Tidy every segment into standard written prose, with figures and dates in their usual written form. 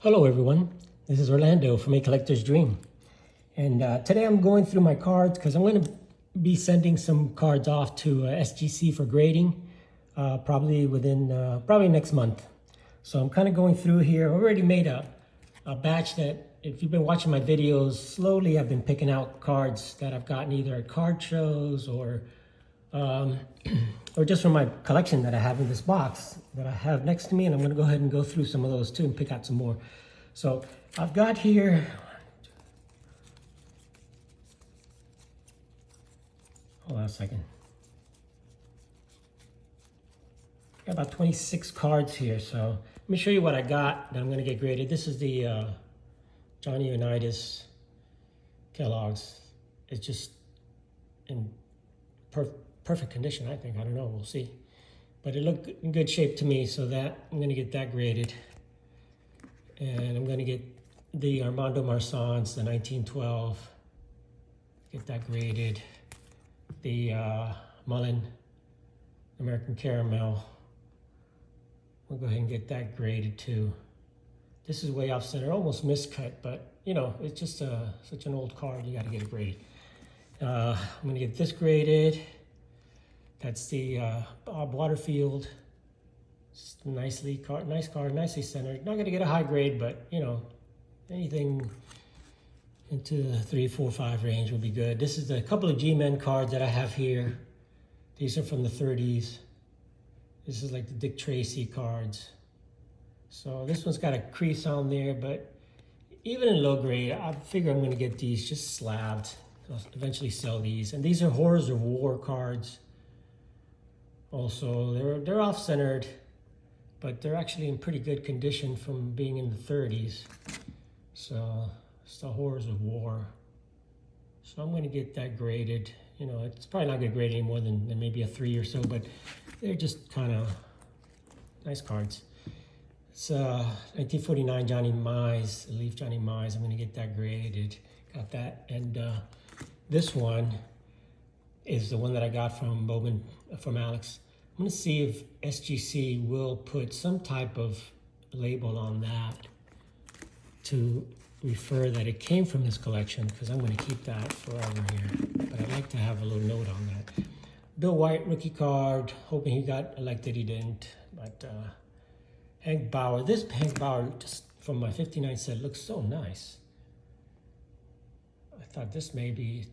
Hello everyone, this is Orlando from A Collector's Dream. And today I'm going through my cards because I'm going to be sending some cards off to SGC for grading probably next month. So I'm kind of going through here. I already made a batch that, if you've been watching my videos, slowly I've been picking out cards that I've gotten either at card shows or just from my collection that I have in this box that I have next to me, and I'm going to go ahead and go through some of those too and pick out some more. So I've got here, hold on a second, got about 26 cards here. So let me show you what I got that I'm going to get graded. This is the Johnny Unitas Kellogg's. It's just in perfect condition, I think. I don't know, we'll see. But it looked in good shape to me, so that I'm going to get that graded. And I'm going to get the Armando Marsans, the 1912, get that graded. The Mullen American Caramel, we'll go ahead and get that graded too. This is way off center, almost miscut, but you know, it's just such an old card, you got to get it graded. I'm going to get this graded. That's the Bob Waterfield. Just nice card, nicely centered. Not going to get a high grade, but you know, anything into the 3, 4, 5 range will be good. This is a couple of G-Men cards that I have here. These are from the 30s. This is like the Dick Tracy cards. So this one's got a crease on there, but even in low grade, I figure I'm going to get these just slabbed. I'll eventually sell these. And these are Horrors of War cards. Also, they're off-centered, but they're actually in pretty good condition from being in the 30s. So it's the Horrors of War. So I'm going to get that graded. You know, it's probably not going to grade any more than maybe a 3 or so, but they're just kind of nice cards. It's 1949 Johnny Mize, Leaf Johnny Mize. I'm going to get that graded. Got that. And this one is the one that I got from Bowman, from Alex. I'm going to see if SGC will put some type of label on that to refer that it came from his collection, because I'm going to keep that forever here. But I'd like to have a little note on that. Bill White rookie card, hoping he got elected, he didn't. But Hank Bauer, this Hank Bauer just from my 59 set looks so nice. I thought this may be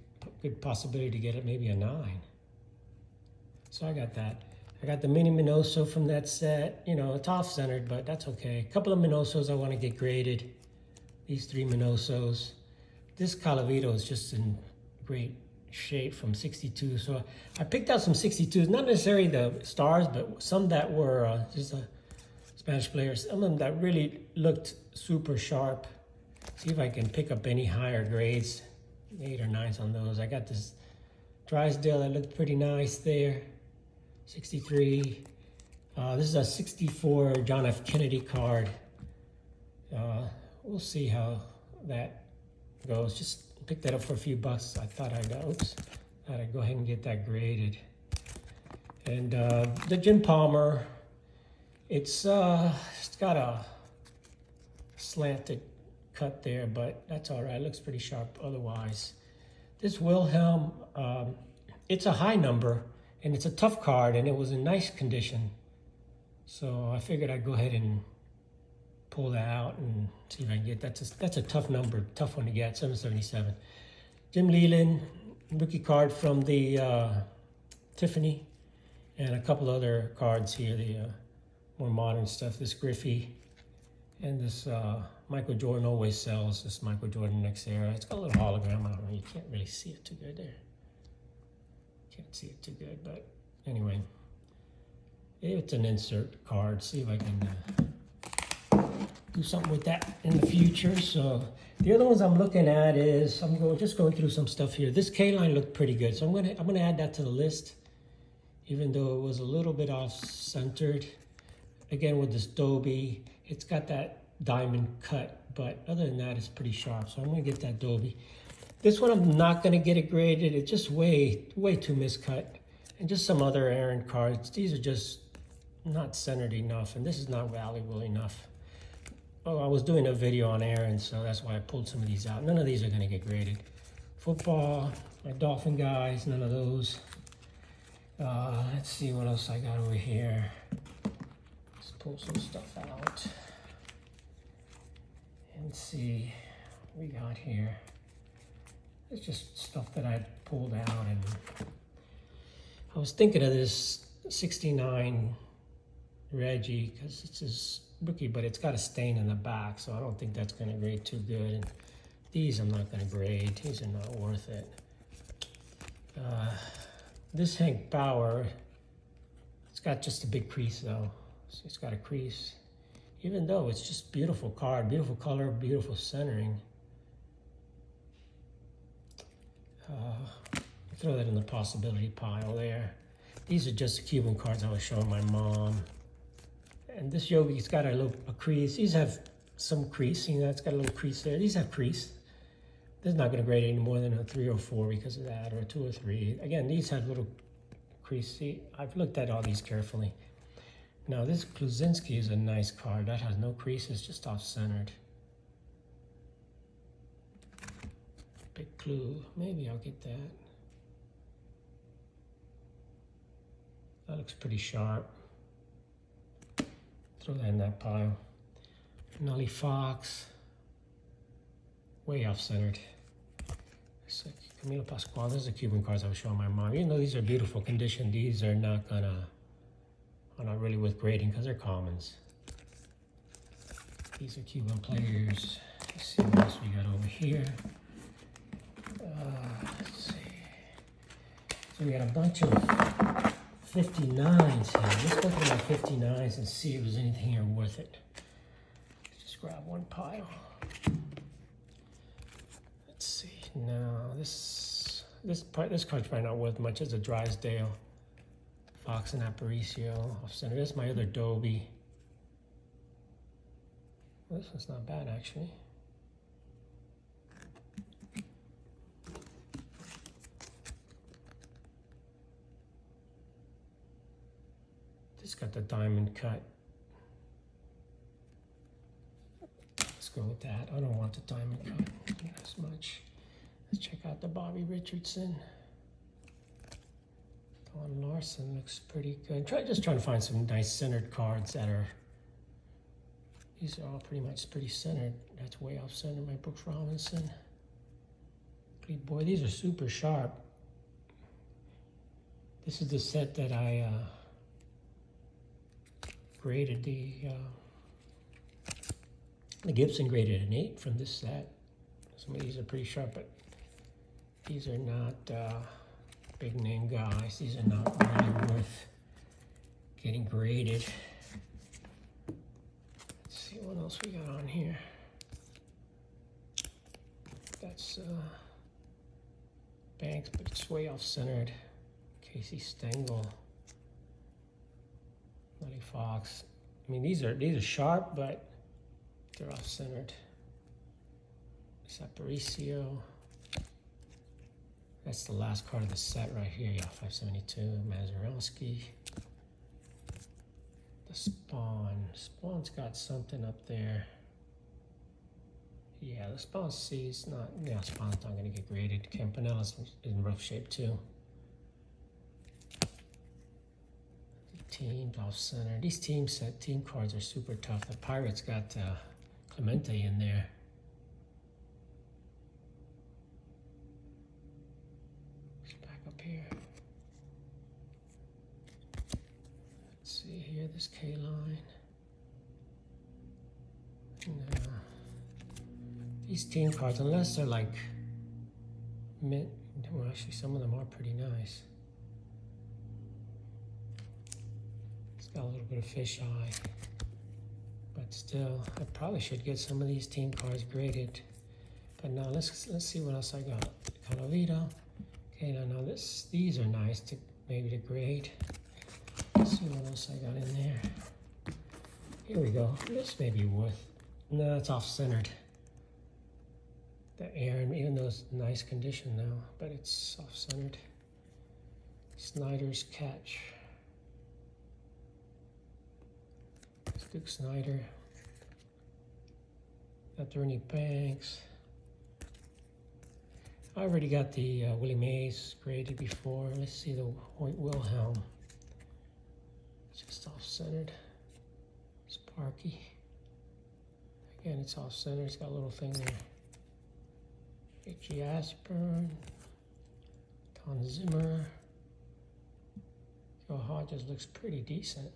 good possibility to get it maybe a 9. So I got that. I got the mini Minoso from that set. You know, it's off-centered, but that's okay. A couple of Minosos I want to get graded. These 3 Minosos. This Calavito is just in great shape from 62. So I picked out some 62s, not necessarily the stars, but some that were just a Spanish players. Some of them that really looked super sharp. See if I can pick up any higher grades. 8 or 9s on those. I got this Drysdale that looked pretty nice there. 63. This is a 64 John F. Kennedy card. We'll see how that goes. Just picked that up for a few bucks. I thought I'd go ahead and get that graded. And the Jim Palmer, it's got a slanted cut there, but that's all right. It looks pretty sharp otherwise. This Wilhelm, it's a high number, and it's a tough card, and it was in nice condition. So I figured I'd go ahead and pull that out and see if I can get that. That's a tough number, tough one to get, 777. Jim Leyland, rookie card from the Tiffany, and a couple other cards here, the more modern stuff. This Griffey, and this Michael Jordan always sells, this Michael Jordan Next Era. It's got a little hologram. I don't know, you can't really see it too good there. Can't see it too good, but anyway. It's an insert card. See if I can do something with that in the future. So the other ones I'm looking at is, just going through some stuff here. This K-line looked pretty good, so I'm gonna add that to the list, even though it was a little bit off-centered. Again, with this Dobie, it's got that diamond cut, but other than that, it's pretty sharp. So I'm gonna get that Dobie. This one I'm not gonna get it graded. It's just way too miscut. And just some other errant cards. These are just not centered enough, and this is not valuable enough. Oh, I was doing a video on Aaron, so that's why I pulled some of these out. None of these are going to get graded. Football, my Dolphin guys, none of those. Let's see what else I got over here. Let's pull some stuff out and see what we got here. It's just stuff that I pulled out, and I was thinking of this 69 Reggie because it's his rookie, but it's got a stain in the back, so I don't think that's going to grade too good. And these I'm not going to grade. These are not worth it. This Hank Bauer, it's got just a big crease though. So it's got a crease, even though it's just beautiful card, beautiful color, beautiful centering. Throw that in the possibility pile there. These are just the Cuban cards I was showing my mom. And this Yogi's got a crease. These have some crease. You know, it's got a little crease there. These have crease. This is not going to grade any more than a 3 or 4 because of that, or a 2 or 3. Again, these have little crease. See, I've looked at all these carefully. Now, this Kluzinski is a nice card. That has no crease. It's just off-centered. Big clue. Maybe I'll get that. That looks pretty sharp. Throw that in that pile. Nolly Fox. Way off-centered. Camilo Pascual. Those are the Cuban cards I was showing my mom. Even though these are beautiful condition, these are not really worth grading because they're commons. These are Cuban players. Let's see what else we got over here. Let's see. So we got a bunch of 59s here. Let's go through my 59s and see if there's anything here worth it. Let's just grab one pile. Let's see. Now this card's probably not worth much. It's a Drysdale, Fox and Aparicio off center. This is my other Dobie. Well, this one's not bad actually. It's got the diamond cut. Let's go with that. I don't want the diamond cut as much. Let's check out the Bobby Richardson. Don Larson looks pretty good. Just trying to find some nice centered cards that are. These are all pretty centered. That's way off center. My Brooks Robinson. Boy, these are super sharp. This is the set that I graded. The Gibson graded an 8 from this set. Some of these are pretty sharp, but these are not big name guys. These are not really worth getting graded. Let's see what else we got on here. That's Banks, but it's way off centered. Casey Stengel. Nolly Fox. I mean, these are sharp, but they're off-centered. Aparicio. That's the last card of the set right here. Yeah, 572. Mazurowski. The Spawn. Spawn's got something up there. Yeah, the Spawn C is not. Yeah, Spawn's not going to get graded. Campanella's in rough shape too. Teams off center. These team cards are super tough. The Pirates got Clemente in there. Let's back up here. Let's see here, this K line. No. These team cards, unless they're like mint, well, actually some of them are pretty nice. Got a little bit of fisheye, but still, I probably should get some of these team cards graded. But now let's see what else I got. Calavito. Okay, now these are nice to maybe to grade. Let's see what else I got in there. Here we go. This may be worth. No, it's off-centered. The Aaron, even though it's nice condition now, but it's off-centered. Snyder's Catch. Duke Snyder. got Ernie Banks. I already got the Willie Mays graded before. Let's see the Hoyt Wilhelm. Just off-centered. Sparky. Again, it's off-centered. It's got a little thing there. H.E. Ashburn. Ton Zimmer. Gil Hodges looks pretty decent.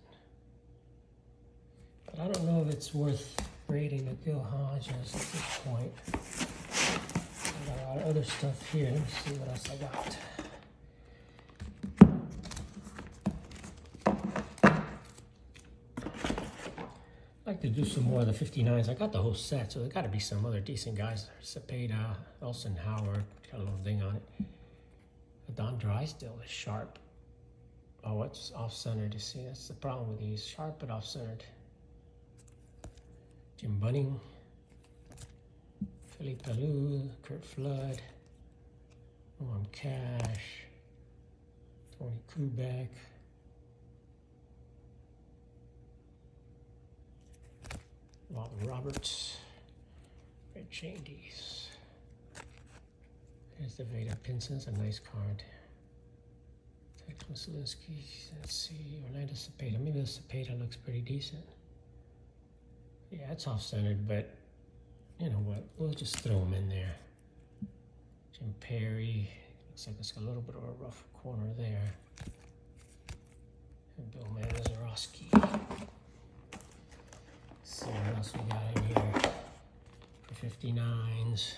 But I don't know if it's worth grading a Gil Hodges at this point. I got a lot of other stuff here. Let me see what else I got. I'd like to do some more of the 59s. I got the whole set, so there got to be some other decent guys. Cepeda, Elson Howard, got a little thing on it. Don Drysdale is sharp. Oh, it's off-centered. You see, that's the problem with these. Sharp but off-centered. Jim Bunning, Philippe Pelou, Kurt Flood, Norm Cash, Tony Kubek, Walton Roberts, Red Chandies. There's the Veda Pinson's a nice card. Ted Koslinski, let's see, Orlando Cepeda. Maybe the Cepeda looks pretty decent. Yeah, it's off-centered, but you know what? We'll just throw them in there. Jim Perry. Looks like it's got a little bit of a rough corner there. And Bill Mazeroski. See what else we got in here for 59s.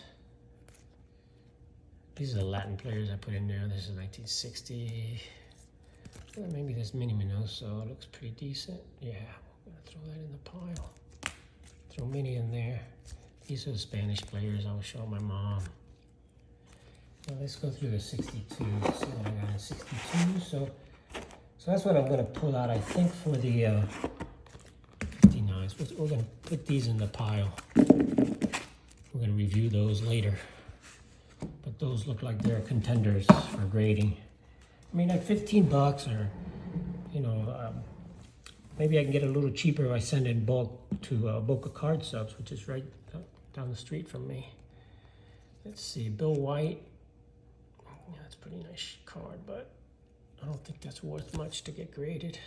These are the Latin players I put in there. This is 1960. Maybe this Mini Minoso looks pretty decent. Yeah, we're gonna throw that in the pile. Throw Mini in there. These are the Spanish players I was showing my mom. Now let's go through the 62. See what I got in 62. So that's what I'm gonna pull out. I think for the 59s. We're gonna put these in the pile. We're gonna review those later. But those look like they're contenders for grading. I mean, like 15 bucks, or you know, maybe I can get a little cheaper if I send in bulk to Boca Card Subs, which is right down the street from me. Let's see, Bill White. Yeah, that's a pretty nice card, but I don't think that's worth much to get graded.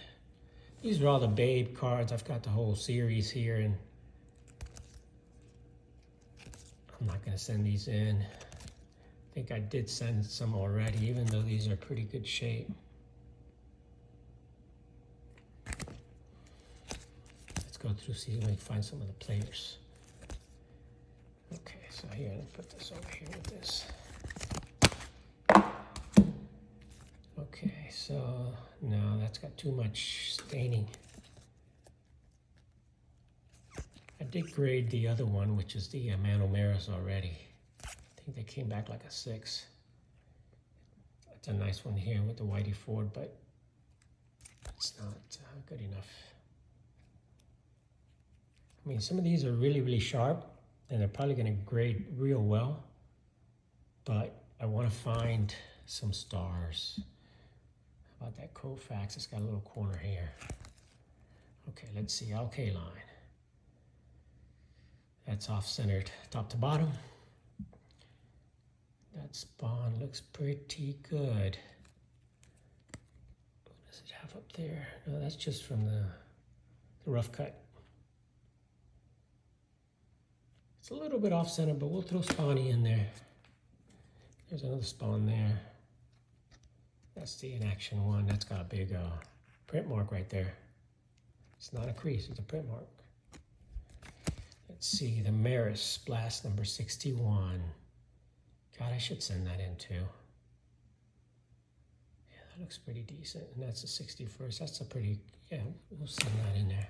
These are all the Babe cards. I've got the whole series here, and I'm not going to send these in. I think I did send some already, even though these are pretty good shape. Let's go through, see if we can find some of the players. Okay, so here, let me put this over here with this. Okay, so no, that's got too much staining. I did grade the other one, which is the Mano Maris already. I think they came back like a 6. That's a nice one here with the Whitey Ford, but it's not good enough. I mean, some of these are really, really sharp, and they're probably going to grade real well, but I want to find some stars. How about that Koufax? It's got a little corner here. Okay, let's see, LK line. That's off-centered top to bottom. That spawn looks pretty good. What does it have up there? No, that's just from the rough cut. It's a little bit off-center, but we'll throw Spawny in there. There's another spawn there. That's the in-action one. That's got a big print mark right there. It's not a crease, it's a print mark. Let's see, the Maris Blast number 61. God, I should send that in too. Yeah, that looks pretty decent. And that's the 61st. That's a pretty, yeah, we'll send that in there.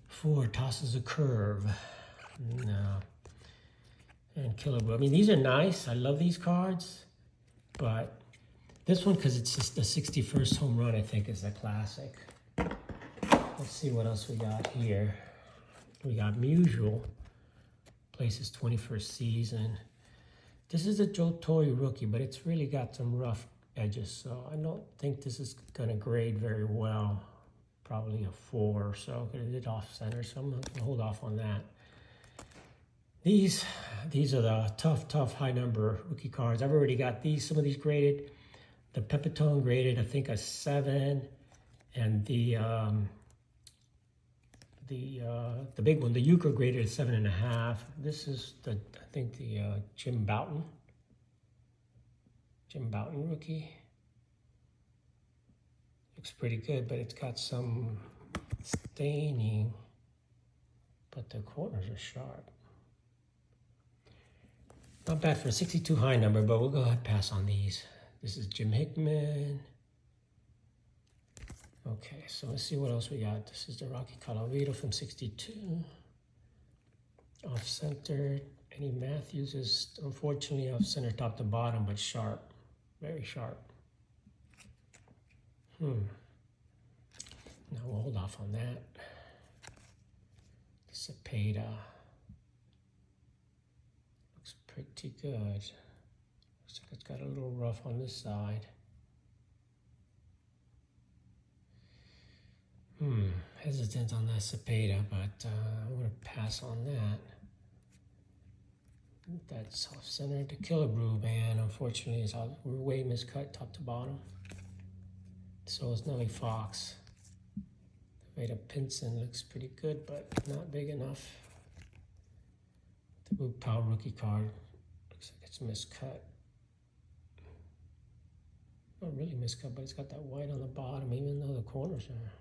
Ford tosses a curve. No. And Killer Boo. I mean, these are nice. I love these cards. But this one, because it's just the 61st home run, I think is a classic. Let's see what else we got here. We got Musial. Plays his 21st season. This is a Joe Torre rookie, but it's really got some rough edges, so I don't think this is going to grade very well. Probably a 4 or so, because it did off-center, so I'm going to hold off on that. These are the tough high number rookie cards. I've already got some of these graded. The Pepitone graded, I think, a 7, and the big one, the Euchre, graded a 7.5. This is I think the Jim Bouton rookie. Looks pretty good, but it's got some staining, but the corners are sharp. Not bad for a 62 high number, but we'll go ahead and pass on these. This is Jim Hickman. Okay, so let's see what else we got. This is the Rocky Colavito from 62. Off-centered. Eddie Matthews is unfortunately off-center top to bottom, but sharp. Very sharp. Now we'll hold off on that. Cepeda. Looks pretty good. Looks like it's got a little rough on this side. Hesitant on that Cepeda, but I'm going to pass on that. That's off-centered. The Killebrew band, unfortunately, is way miscut top to bottom. So is Nellie Fox. The Veda Pinson looks pretty good, but not big enough. The Boot Powell rookie card looks like it's miscut. Not really miscut, but it's got that white on the bottom, even though the corners are.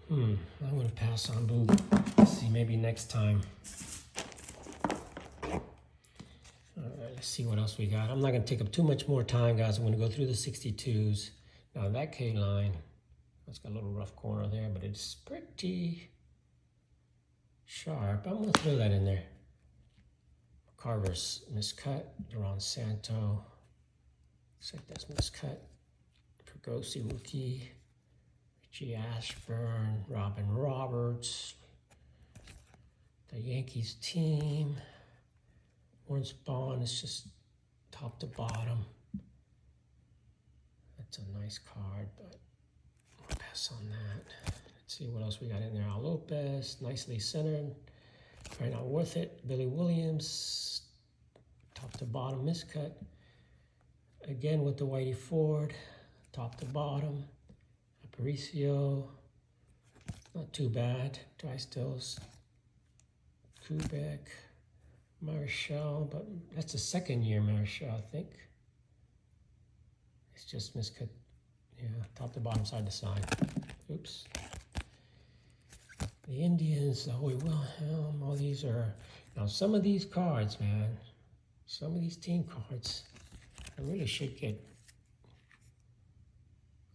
I'm going to pass on Boot. Let's see, maybe next time. Alright, let's see what else we got. I'm not going to take up too much more time, guys. I'm going to go through the 62s. Now that K-line, it's got a little rough corner there, but it's pretty sharp. I'm going to throw that in there. Carver's miscut. Duran Santo. Looks like that's miscut. Pergosi rookie. Richie Ashburn. Robin Roberts. The Yankees team. Warren Spahn is just top to bottom. That's a nice card, but I'll pass on that. Let's see what else we got in there. Al Lopez, nicely centered. Probably not worth it. Billy Williams, top to bottom miscut. Again with the Whitey Ford, top to bottom. Aparicio, not too bad. Dry stills. Kubek. Marshall, but that's the second year Marshall, I think. It's just miscut, yeah, top to bottom, side to side. Oops. The Indians, the Hoy Wilhelm, all these are, now some of these cards, man, some of these team cards, I really should get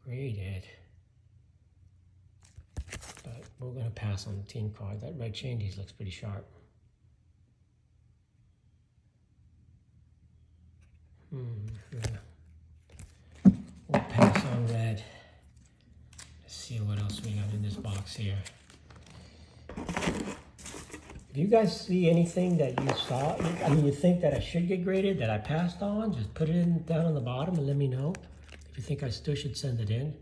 graded. But we're going to pass on the team card. That Red Chandies looks pretty sharp. We'll pass on red. Let's see what else we got in this box here. If you guys see anything that you saw, I mean, you think that I should get graded, that I passed on, just put it down on the bottom and let me know. If you think I still should send it in.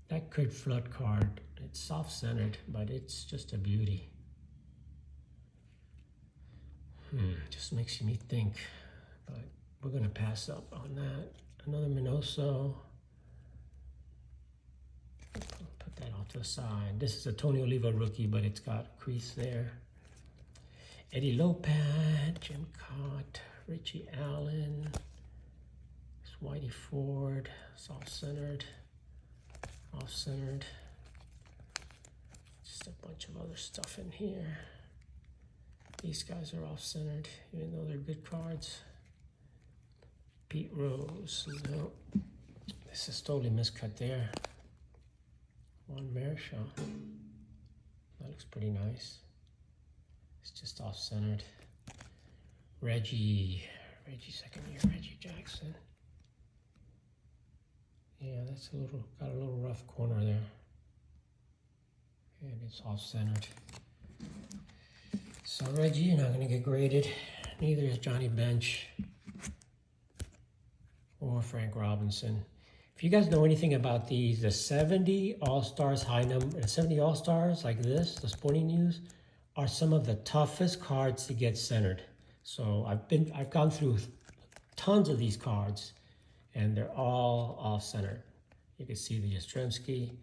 That Kurt Flood card, it's soft-centered, but it's just a beauty. Just makes me think, but we're going to pass up on that. Another Minoso. Put that off to the side. This is a Tony Oliva rookie, but it's got a crease there. Eddie Lopad, Jim Cott, Richie Allen, Whitey Ford, soft-centered, off-centered. Just a bunch of other stuff in here. These guys are off-centered, even though they're good cards. Pete Rose, no. This is totally miscut there. Juan Marichal. That looks pretty nice. It's just off-centered. Reggie second year, Reggie Jackson. Yeah, that's got a little rough corner there. And it's off-centered. So Reggie, you're not gonna get graded. Neither is Johnny Bench or Frank Robinson. If you guys know anything about the 70 All-Stars high number, 70 All-Stars like this, the Sporting News, are some of the toughest cards to get centered. So I've gone through tons of these cards, and they're all off-centered. You can see the Yastrzemski.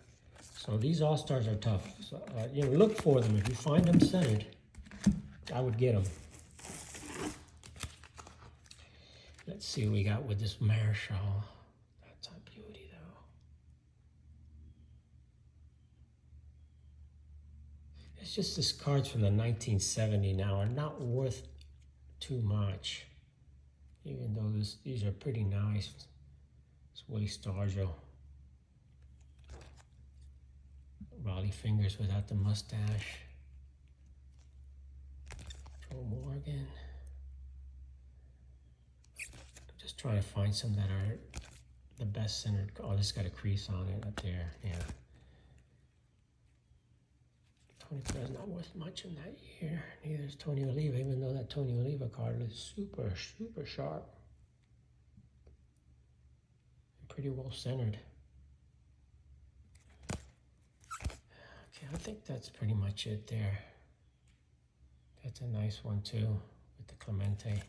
So these All-Stars are tough. So, look for them. If you find them centered, I would get them. Let's see what we got with this Marichal. That's a beauty, though. It's just these cards from the 1970 now are not worth too much, even though these are pretty nice. It's Willie Stargell. Rollie Fingers without the mustache. Joe Morgan. I'm just trying to find some that are the best centered. Oh, this got a crease on it up there. Yeah. Tony Perez not worth much in that year. Neither is Tony Oliva, even though that Tony Oliva card is super, super sharp. Pretty well centered. Okay, I think that's pretty much it there. That's a nice one too, with the Clemente.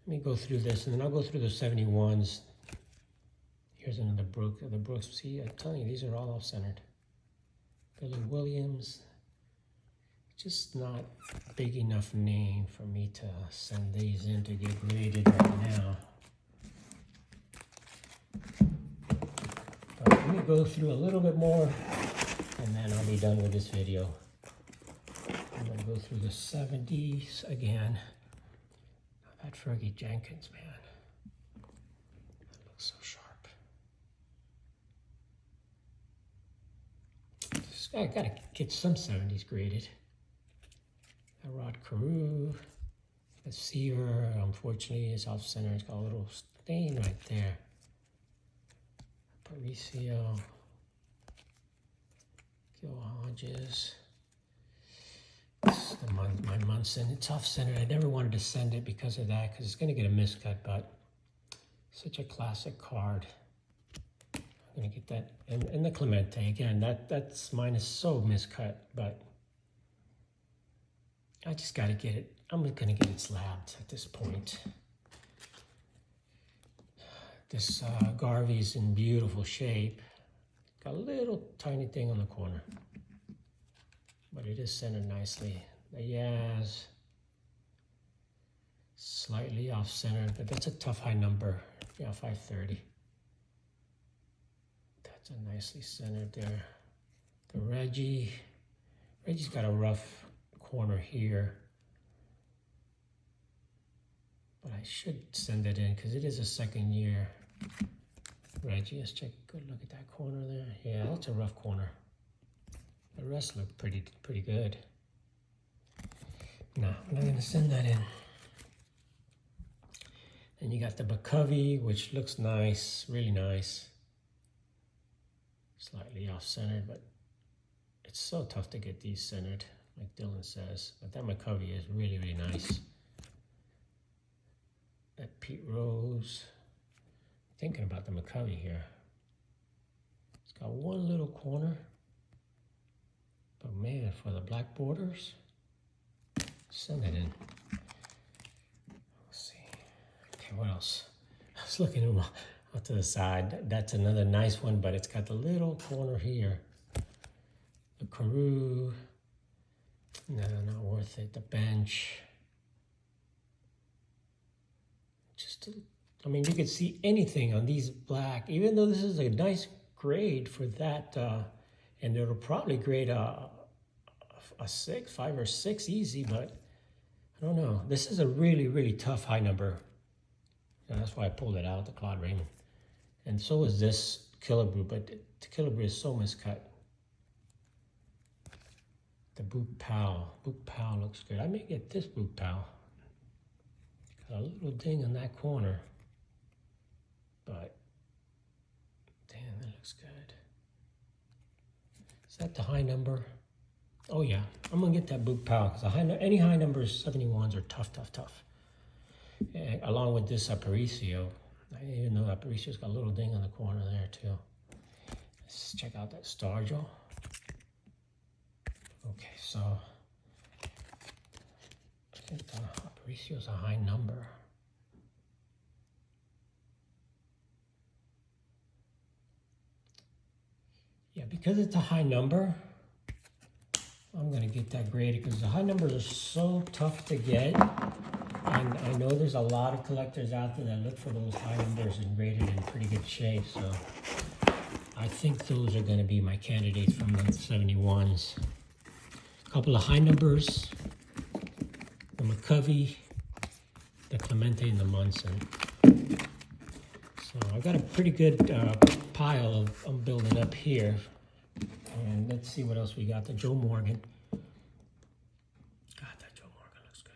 Let me go through this, and then I'll go through the 71s. Here's another Brooks. The Brooks, see, I'm telling you, these are all off-centered. Billy Williams. Just not big enough name for me to send these in to get graded right now. But let me go through a little bit more, and then I'll be done with this video. I'm going to go through the 70s again. That Fergie Jenkins, man. That looks so sharp. I got to get some 70s graded. Rod Carew. The Seaver, unfortunately, is off center. It's got a little stain right there. Aparicio. Gil Hodges. My Munson. It's off center. I never wanted to send it because of that, because it's going to get a miscut, but such a classic card. I'm going to get that. And the Clemente, again, that's mine is so miscut, but I just got to get it. I'm going to get it slabbed at this point. This Garvey's in beautiful shape. Got a little tiny thing on the corner, but it is centered nicely. The Yaz, slightly off-centered, but that's a tough high number. Yeah, 530. That's a nicely centered there. The Reggie's got a rough corner here, but I should send it in because it is a second year. Reggie, let's check. Good look at that corner there. Yeah, that's a rough corner. The rest look pretty good. No, I'm not gonna send that in. Then you got the McCovey, which looks nice, really nice. Slightly off-centered, but it's so tough to get these centered, like Dylan says. But that McCovey is really, really nice. That Pete Rose. Thinking about the McCovey here. It's got one little corner, but man, for the black borders, send it in. Let's see. Okay, what else? I was looking out to the side. That's another nice one, but it's got the little corner here. The Carew. No, not worth it. The Bench. I mean, you could see anything on these black, even though this is a nice grade for that, and it'll probably grade a 6, 5 or 6 easy, but I don't know. This is a really, really tough high number. And that's why I pulled it out, the Claude Raymond. And so is this Killebrew, but the Killebrew is so miscut. The Boot Powell. Boot Powell looks good. I may get this Boot Powell. Got a little ding on that corner. But, damn, that looks good. Is that the high number? Oh, yeah. I'm going to get that Boot Powell, because any high numbers, 71s, are tough. And along with this Aparicio. I didn't even know Aparicio's got a little ding on the corner there, too. Let's check out that Stargell. Okay, so think the Aparicio is a high number. Yeah, because it's a high number, I'm going to get that graded because the high numbers are so tough to get. And I know there's a lot of collectors out there that look for those high numbers and graded in pretty good shape. So I think those are going to be my candidates from the 71s. A couple of high numbers, the McCovey, the Clemente, and the Munson. So I've got a pretty good pile of I'm building up here. And let's see what else we got. The Joe Morgan. God, that Joe Morgan looks good.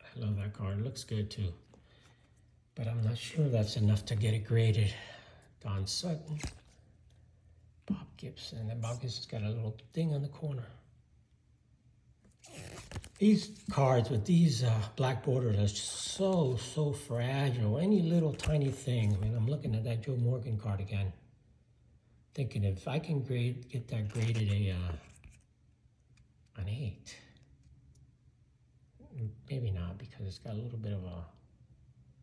I love that card. It looks good too. But I'm not sure that's enough to get it graded. Don Sutton. Bob Gibson. And Bob Gibson's got a little thing on the corner. These cards with these black borders are so fragile. Any little tiny thing. I mean, I'm looking at that Joe Morgan card again. Thinking if I can get that graded an 8. Maybe not because it's got a little bit of a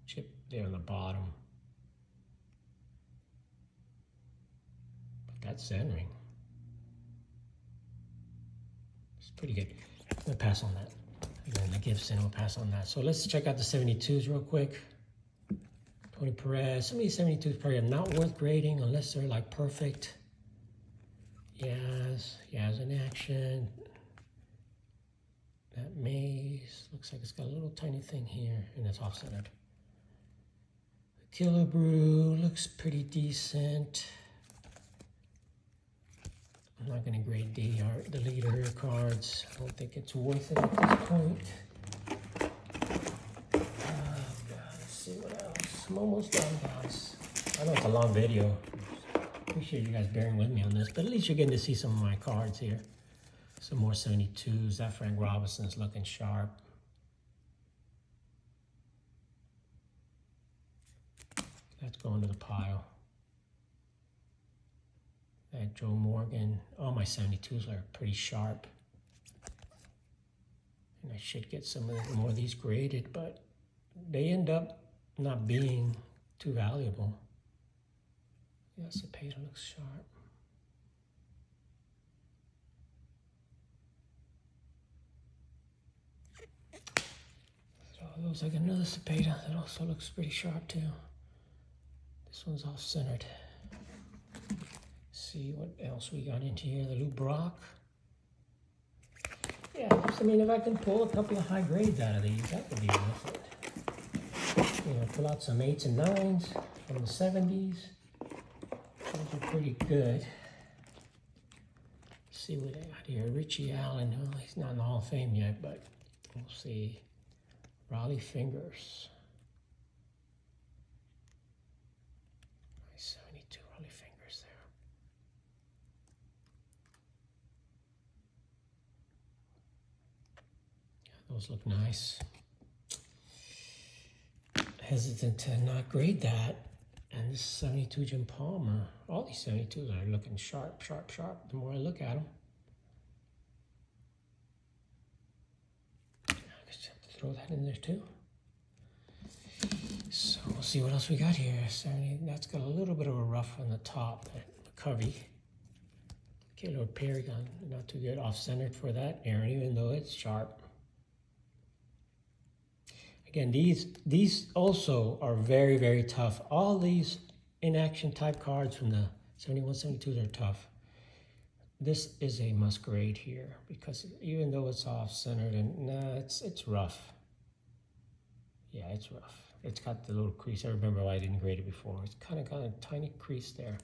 chip there on the bottom. But that's centering. It's pretty good. I'm gonna pass on that. Again, the Gibson, we'll pass on that. So let's check out the 72s real quick. Tony Perez. Some of these 72s probably are not worth grading unless they're like perfect. Yaz in action. That Maze looks like it's got a little tiny thing here and it's off-centered. The Killer Brew looks pretty decent. I'm not going to grade the leader cards. I don't think it's worth it at this point. Let's see what else. I'm almost done, guys. I know it's a long video. Appreciate you guys bearing with me on this, but at least you're getting to see some of my cards here. Some more 72s. That Frank Robinson's looking sharp. That's going to the pile. That Joe Morgan. All my 72s are pretty sharp. And I should get some more of these graded, but they end up not being too valuable. Yeah, Cepeda looks sharp. So looks like another Cepeda that also looks pretty sharp too. This one's off-centered. See what else we got into here. The Lou Brock. Yeah, I mean, if I can pull a couple of high grades out of these, that would be worth it. You know, pull out some 8s and 9s from the 70s. Those are pretty good. Let's see what they got here. Richie Allen. Well, he's not in the Hall of Fame yet, but we'll see. Raleigh Fingers. Nice 72 Raleigh Fingers there. Yeah, those look nice. Hesitant to not grade that. And this 72 Jim Palmer. All these 72s are looking sharp, sharp, sharp. The more I look at them. I guess I have to throw that in there too. So we'll see what else we got here. 70, that's got a little bit of a rough on the top. That McCovey. Gaylord Perry gun, not too good. Off-centered for that Aaron, even though it's sharp. Again, these also are very, very tough. All these in-action type cards from the 71, 72s are tough. This is a must grade here because even though it's off-centered and it's rough. Yeah, it's rough. It's got the little crease. I remember why I didn't grade it before. It's kind of got a tiny crease there.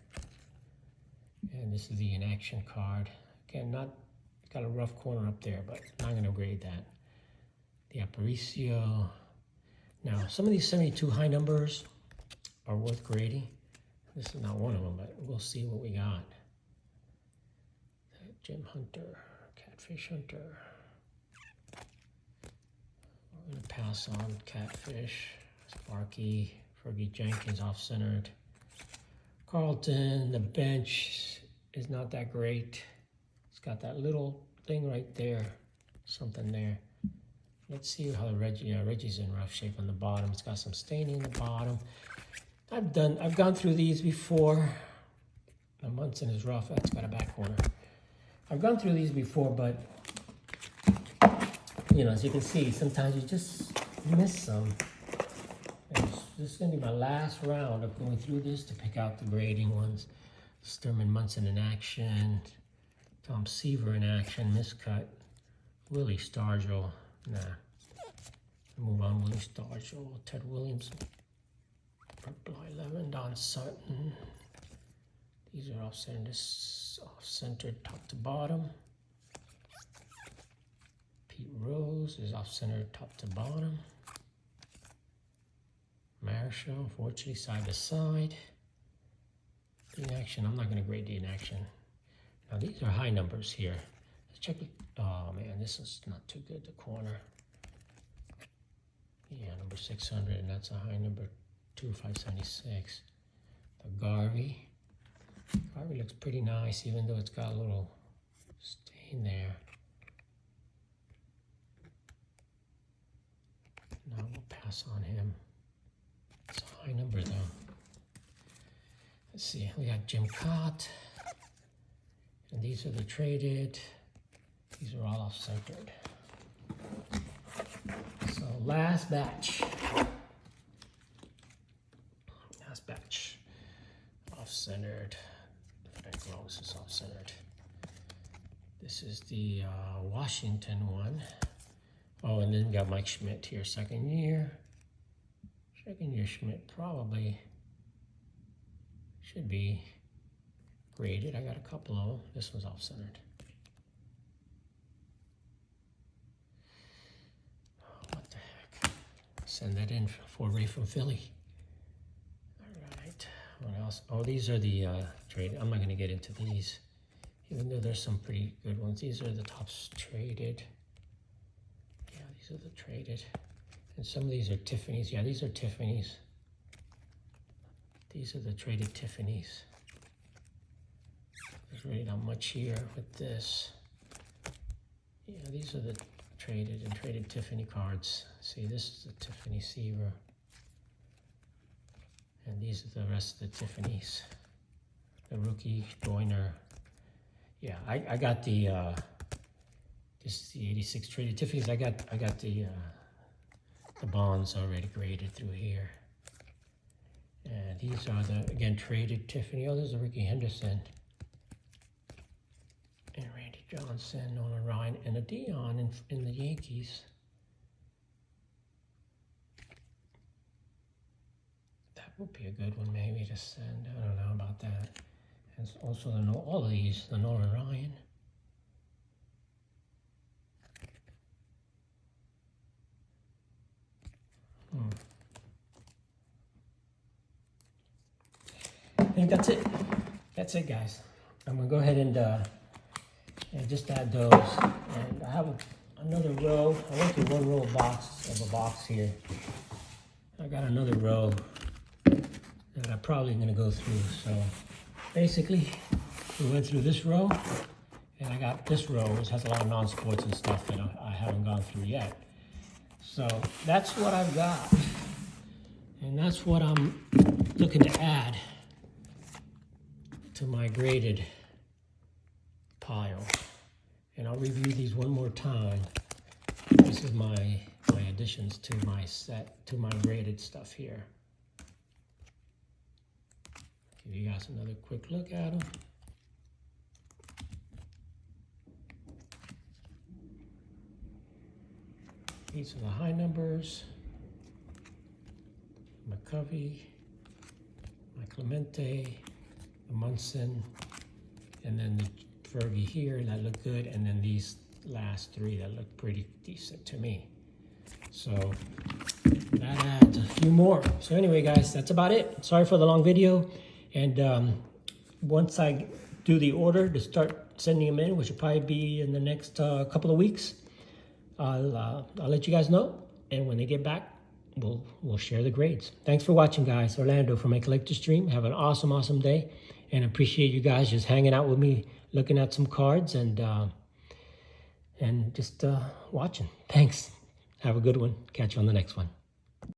And this is the in-action card. Again, got a rough corner up there, but not going to grade that. The Aparicio. Now, some of these 72 high numbers are worth grading. This is not one of them, but we'll see what we got. Jim Hunter, Catfish Hunter. We're going to pass on Catfish, Sparky, Fergie Jenkins off-centered. Carlton, the bench is not that great. It's got that little thing right there, something there. Let's see how the Reggie's in rough shape on the bottom. It's got some staining in the bottom. I've gone through these before. The Munson is rough. That's got a back corner. I've gone through these before, but you know, as you can see, sometimes you just miss some. And this is going to be my last round of going through this to pick out the grading ones. Sturman Munson in action, Tom Seaver in action, miscut, Willie Stargell, nah. Move on, Willie Stargell, Ted Williams, Purple 11, Don Sutton. These are off-centered top to bottom. Pete Rose is off-centered top to bottom. Marshall, unfortunately, side to side. The inaction, I'm not going to grade the inaction. Now these are high numbers here. Let's check it. Oh man, this is not too good, the corner. Yeah, number 600, and that's a high number 2576. The Garvey. Garvey looks pretty nice, even though it's got a little stain there. Now we'll pass on him. It's a high number though. Let's see, we got Jim Cott. And these are the traded. These are all off-centered. So last batch. Last batch. Off-centered. Frank Rose is off-centered. This is the Washington one. Oh, and then we got Mike Schmidt here, second year. Second year Schmidt probably should be graded. I got a couple of them. This one's off-centered. Oh, what the heck? Send that in for Ray from Philly. All right. What else? Oh, these are the trade. I'm not going to get into these, even though there's some pretty good ones. These are the tops traded. Yeah, these are the traded. And some of these are Tiffany's. Yeah, these are Tiffany's. These are the traded Tiffany's. There's really not much here with this. Yeah, these are the traded and traded Tiffany cards. See, this is the Tiffany Seaver. And these are the rest of the Tiffany's. The rookie Joyner. Yeah, I got the this is the 86 traded Tiffany's. I got the bonds already graded through here. And these are the, again, traded Tiffany. Oh, there's a Ricky Henderson. And Randy Johnson, Nolan Ryan, and a Dion in the Yankees. That would be a good one maybe to send. I don't know about that. And also all of these, the Nolan Ryan. I think that's it. That's it, guys. I'm gonna go ahead and just add those. And I have another row. I went through one row of a box here. I got another row that I'm probably gonna go through. So basically, we went through this row, and I got this row, which has a lot of non-sports and stuff that I haven't gone through yet. So that's what I've got. And that's what I'm looking to add to my graded pile. And I'll review these one more time. This is my additions to my set, to my graded stuff here. Give you guys another quick look at them. These are the high numbers. McCovey, my Clemente, the Munson, and then the Fergie here that look good, and then these last three that look pretty decent to me. So that adds a few more. So anyway, guys, that's about it. Sorry for the long video. And once I do the order to start sending them in, which will probably be in the next couple of weeks, I'll let you guys know. And when they get back, we'll share the grades. Thanks for watching, guys. Orlando from My Collector's Dream. Have an awesome day, and appreciate you guys just hanging out with me, looking at some cards, and just watching. Thanks. Have a good one. Catch you on the next one.